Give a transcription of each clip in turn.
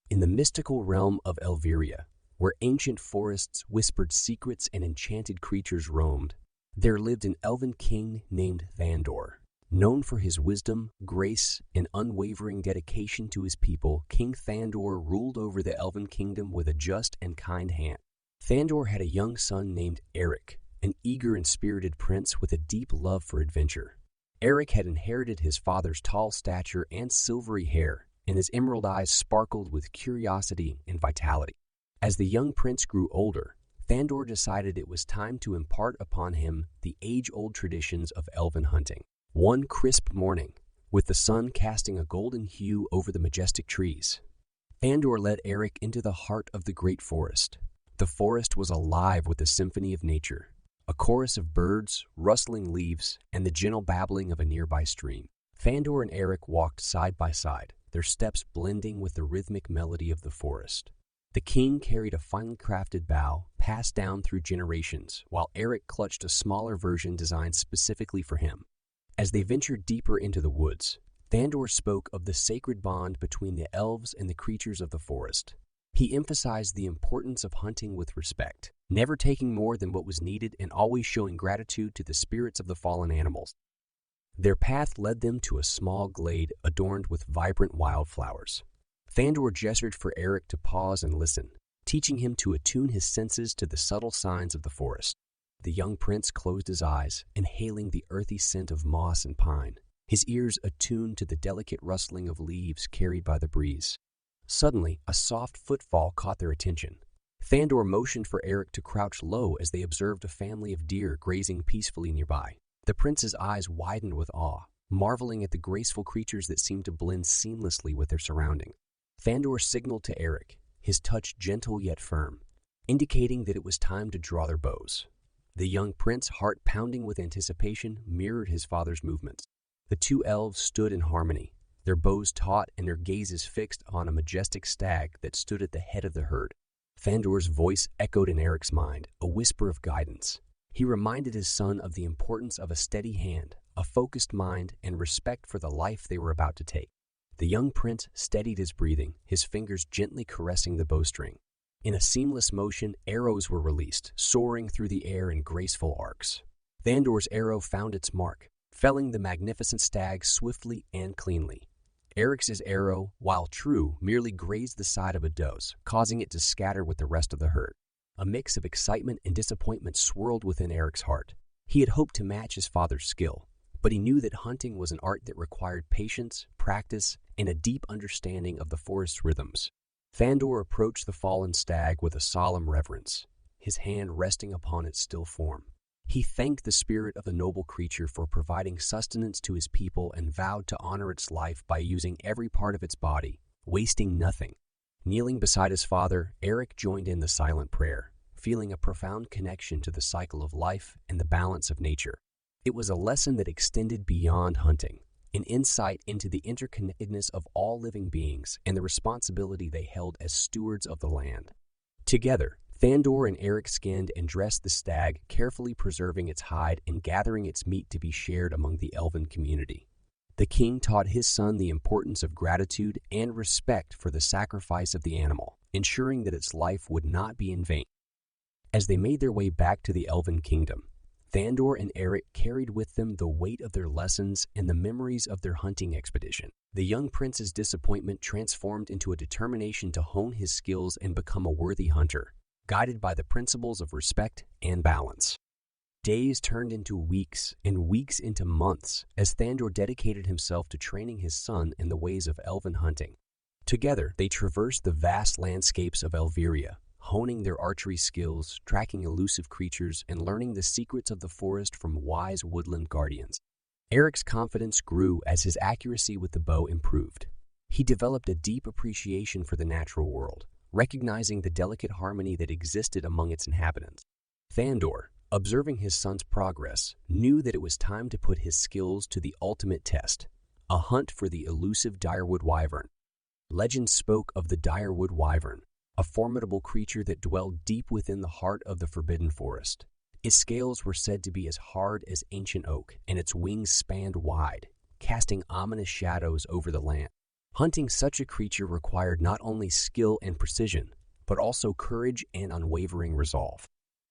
In the mystical realm of Elviria, where ancient forests whispered secrets and enchanted creatures roamed, there lived an elven king named Thandor. Known for his wisdom, grace, and unwavering dedication to his people, King Thandor ruled over the elven kingdom with a just and kind hand. Thandor had a young son named Eric, an eager and spirited prince with a deep love for adventure. Eric had inherited his father's tall stature and silvery hair, and his emerald eyes sparkled with curiosity and vitality. As the young prince grew older, Thandor decided it was time to impart upon him the age-old traditions of elven hunting. One crisp morning, with the sun casting a golden hue over the majestic trees, Thandor led Eric into the heart of the great forest. The forest was alive with the symphony of nature, a chorus of birds, rustling leaves, and the gentle babbling of a nearby stream. Thandor and Eric walked side by side, their steps blending with the rhythmic melody of the forest. The king carried a finely crafted bow passed down through generations, while Eric clutched a smaller version designed specifically for him. As they ventured deeper into the woods, Thandor spoke of the sacred bond between the elves and the creatures of the forest. He emphasized the importance of hunting with respect, never taking more than what was needed and always showing gratitude to the spirits of the fallen animals. Their path led them to a small glade adorned with vibrant wildflowers. Thandor gestured for Eric to pause and listen, teaching him to attune his senses to the subtle signs of the forest. The young prince closed his eyes, inhaling the earthy scent of moss and pine, his ears attuned to the delicate rustling of leaves carried by the breeze. Suddenly, a soft footfall caught their attention. Thandor motioned for Eric to crouch low as they observed a family of deer grazing peacefully nearby. The prince's eyes widened with awe, marveling at the graceful creatures that seemed to blend seamlessly with their surroundings. Thandor signaled to Eric, his touch gentle yet firm, indicating that it was time to draw their bows. The young prince, heart pounding with anticipation, mirrored his father's movements. The two elves stood in harmony, their bows taut and their gazes fixed on a majestic stag that stood at the head of the herd. Thandor's voice echoed in Eric's mind, a whisper of guidance. He reminded his son of the importance of a steady hand, a focused mind, and respect for the life they were about to take. The young prince steadied his breathing, his fingers gently caressing the bowstring. In a seamless motion, arrows were released, soaring through the air in graceful arcs. Thandor's arrow found its mark, felling the magnificent stag swiftly and cleanly. Eric's arrow, while true, merely grazed the side of a doe's, causing it to scatter with the rest of the herd. A mix of excitement and disappointment swirled within Eric's heart. He had hoped to match his father's skill, but he knew that hunting was an art that required patience, practice, and a deep understanding of the forest's rhythms. Thandor approached the fallen stag with a solemn reverence, his hand resting upon its still form. He thanked the spirit of the noble creature for providing sustenance to his people and vowed to honor its life by using every part of its body, wasting nothing. Kneeling beside his father, Eric joined in the silent prayer, feeling a profound connection to the cycle of life and the balance of nature. It was a lesson that extended beyond hunting, an insight into the interconnectedness of all living beings and the responsibility they held as stewards of the land. Together, Thandor and Eric skinned and dressed the stag, carefully preserving its hide and gathering its meat to be shared among the elven community. The king taught his son the importance of gratitude and respect for the sacrifice of the animal, ensuring that its life would not be in vain. As they made their way back to the elven kingdom, Thandor and Eric carried with them the weight of their lessons and the memories of their hunting expedition. The young prince's disappointment transformed into a determination to hone his skills and become a worthy hunter, guided by the principles of respect and balance. Days turned into weeks and weeks into months as Thandor dedicated himself to training his son in the ways of elven hunting. Together, they traversed the vast landscapes of Elviria, honing their archery skills, tracking elusive creatures, and learning the secrets of the forest from wise woodland guardians. Eric's confidence grew as his accuracy with the bow improved. He developed a deep appreciation for the natural world, recognizing the delicate harmony that existed among its inhabitants. Thandor, observing his son's progress, knew that it was time to put his skills to the ultimate test, a hunt for the elusive direwood wyvern. Legend spoke of the direwood wyvern, a formidable creature that dwelled deep within the heart of the forbidden forest. Its scales were said to be as hard as ancient oak, and its wings spanned wide, casting ominous shadows over the land. Hunting such a creature required not only skill and precision, but also courage and unwavering resolve.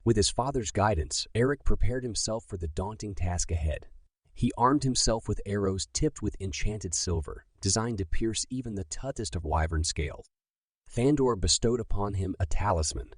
With his father's guidance, Eric prepared himself for the daunting task ahead. He armed himself with arrows tipped with enchanted silver, designed to pierce even the toughest of wyvern scales. Thandor bestowed upon him a talisman,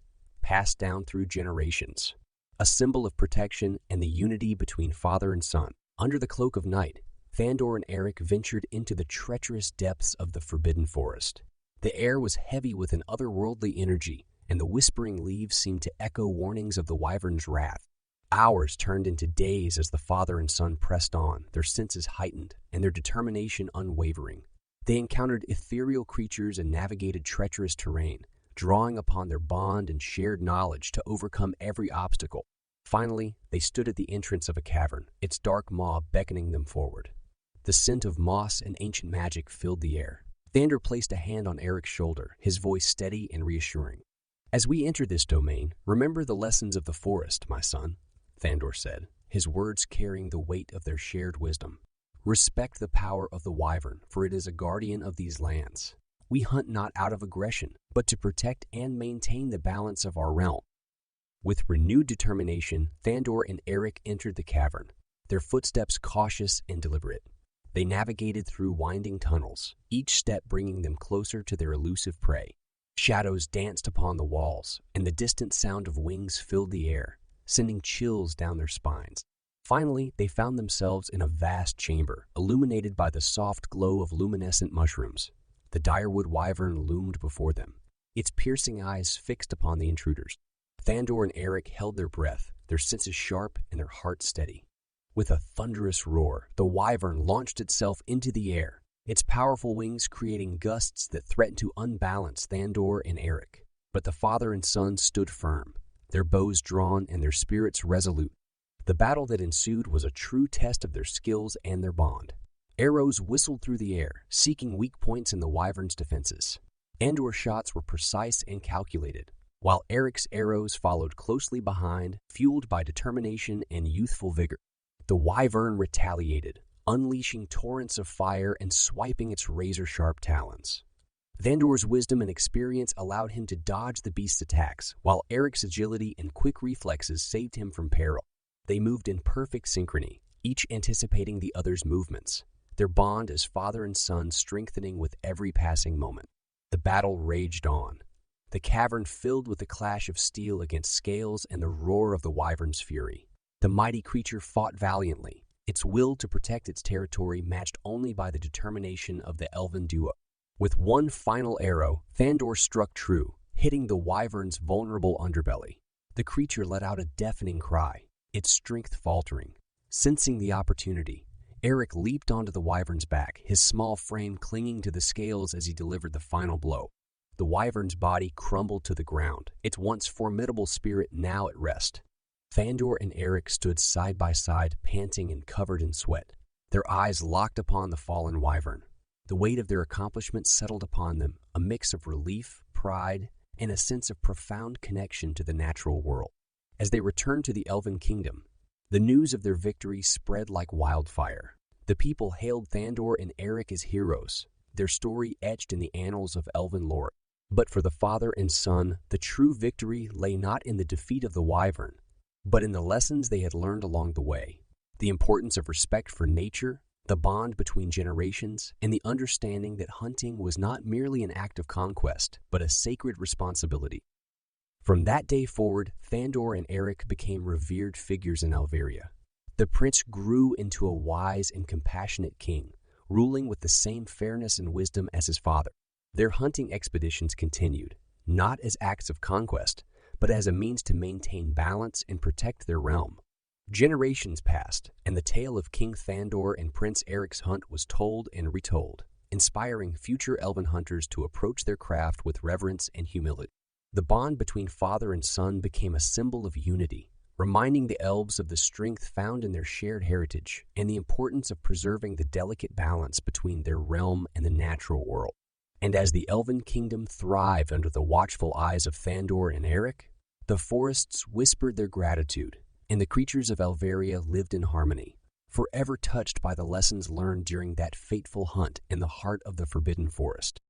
passed down through generations, a symbol of protection and the unity between father and son. Under the cloak of night, Thandor and Eric ventured into the treacherous depths of the forbidden forest. The air was heavy with an otherworldly energy, and the whispering leaves seemed to echo warnings of the wyvern's wrath. Hours turned into days as the father and son pressed on, their senses heightened and their determination unwavering. They encountered ethereal creatures and navigated treacherous terrain, drawing upon their bond and shared knowledge to overcome every obstacle. Finally, they stood at the entrance of a cavern, its dark maw beckoning them forward. The scent of moss and ancient magic filled the air. Thandor placed a hand on Eric's shoulder, his voice steady and reassuring. "As we enter this domain, remember the lessons of the forest, my son," Thandor said, his words carrying the weight of their shared wisdom. "Respect the power of the wyvern, for it is a guardian of these lands. We hunt not out of aggression, but to protect and maintain the balance of our realm." With renewed determination, Thandor and Eric entered the cavern, their footsteps cautious and deliberate. They navigated through winding tunnels, each step bringing them closer to their elusive prey. Shadows danced upon the walls, and the distant sound of wings filled the air, sending chills down their spines. Finally, they found themselves in a vast chamber, illuminated by the soft glow of luminescent mushrooms. The direwood wyvern loomed before them, its piercing eyes fixed upon the intruders. Thandor and Eric held their breath, their senses sharp and their hearts steady. With a thunderous roar, the wyvern launched itself into the air, its powerful wings creating gusts that threatened to unbalance Thandor and Eric. But the father and son stood firm, their bows drawn and their spirits resolute. The battle that ensued was a true test of their skills and their bond. Arrows whistled through the air, seeking weak points in the wyvern's defenses. Thandor's shots were precise and calculated, while Eric's arrows followed closely behind, fueled by determination and youthful vigor. The wyvern retaliated, unleashing torrents of fire and swiping its razor-sharp talons. Thandor's wisdom and experience allowed him to dodge the beast's attacks, while Eric's agility and quick reflexes saved him from peril. They moved in perfect synchrony, each anticipating the other's movements, their bond as father and son strengthening with every passing moment. The battle raged on, the cavern filled with the clash of steel against scales and the roar of the wyvern's fury. The mighty creature fought valiantly, its will to protect its territory matched only by the determination of the elven duo. With one final arrow, Thandor struck true, hitting the wyvern's vulnerable underbelly. The creature let out a deafening cry, its strength faltering. Sensing the opportunity, Eric leaped onto the wyvern's back, his small frame clinging to the scales as he delivered the final blow. The wyvern's body crumbled to the ground, its once formidable spirit now at rest. Thandor and Eric stood side by side, panting and covered in sweat, their eyes locked upon the fallen wyvern. The weight of their accomplishment settled upon them, a mix of relief, pride, and a sense of profound connection to the natural world. As they returned to the Elven Kingdom, the news of their victory spread like wildfire. The people hailed Thandor and Eric as heroes, their story etched in the annals of Elven lore. But for the father and son, the true victory lay not in the defeat of the wyvern, but in the lessons they had learned along the way. The importance of respect for nature, the bond between generations, and the understanding that hunting was not merely an act of conquest, but a sacred responsibility. From that day forward, Thandor and Eric became revered figures in Elveria. The prince grew into a wise and compassionate king, ruling with the same fairness and wisdom as his father. Their hunting expeditions continued, not as acts of conquest, but as a means to maintain balance and protect their realm. Generations passed, and the tale of King Thandor and Prince Eric's hunt was told and retold, inspiring future elven hunters to approach their craft with reverence and humility. The bond between father and son became a symbol of unity, reminding the elves of the strength found in their shared heritage and the importance of preserving the delicate balance between their realm and the natural world. And as the Elven Kingdom thrived under the watchful eyes of Thandor and Eric, the forests whispered their gratitude, and the creatures of Elveria lived in harmony, forever touched by the lessons learned during that fateful hunt in the heart of the Forbidden Forest.